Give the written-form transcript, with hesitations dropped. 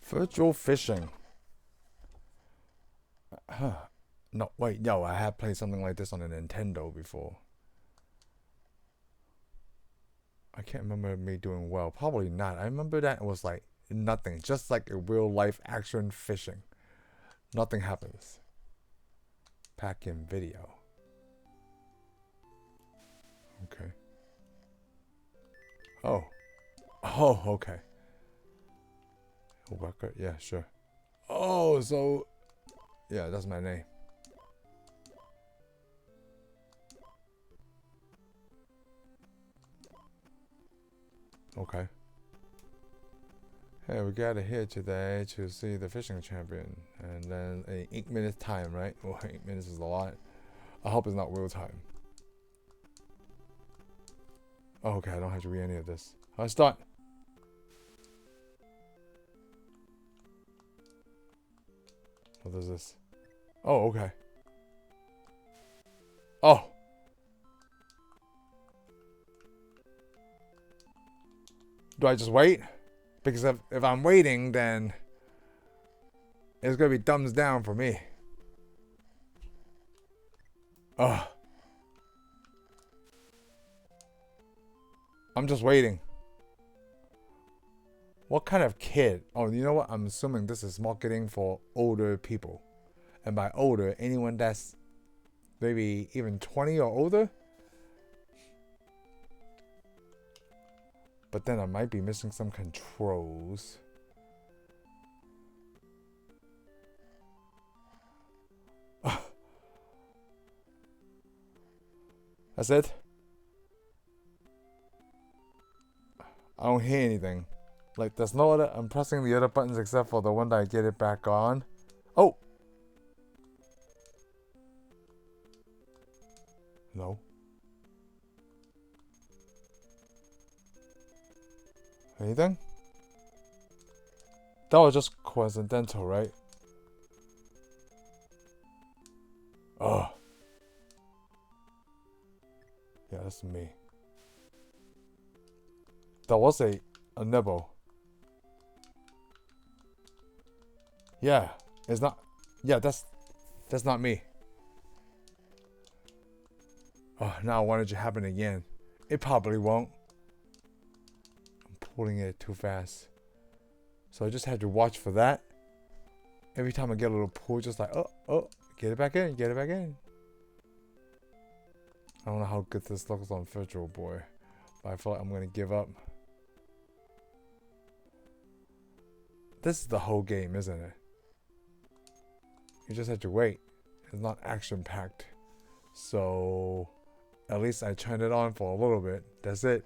Virtual fishing. Huh. No, wait, no, I have played something like this on a Nintendo before. I can't remember me doing well. Probably not. I remember that it was like nothing, just like a real life action fishing. Nothing happens. Pack in video. Okay. Oh. Oh, okay. Worker, yeah, sure. Oh, so yeah, that's my name. Okay. Hey, we gather here today to see the fishing champion, and then 8 minutes time, right? Oh, 8 minutes is a lot. I hope it's not real time. Oh, okay, I don't have to read any of this. Let's start. What is this? Oh, okay. Oh. Do I just wait? Because if I'm waiting, then it's gonna be thumbs down for me. Oh. I'm just waiting. What kind of kid? Oh, you know what? I'm assuming this is marketing for older people. And by older, anyone that's maybe even 20 or older. But then I might be missing some controls. That's it? I don't hear anything. Like, there's no other. I'm pressing the other buttons except for the one that I get it back on. Oh! No. Anything? That was just coincidental, right? Oh. Yeah, that's me. That was a nibble. Yeah, it's not. Yeah, that's not me. Oh, now I want it to happen again. It probably won't. I'm pulling it too fast. So I just had to watch for that. Every time I get a little pull, just like, oh, get it back in, get it back in. I don't know how good this looks on Virtual Boy, but I feel like I'm gonna give up. This is the whole game, isn't it? You just have to wait. It's not action packed. So at least I turned it on for a little bit. That's it.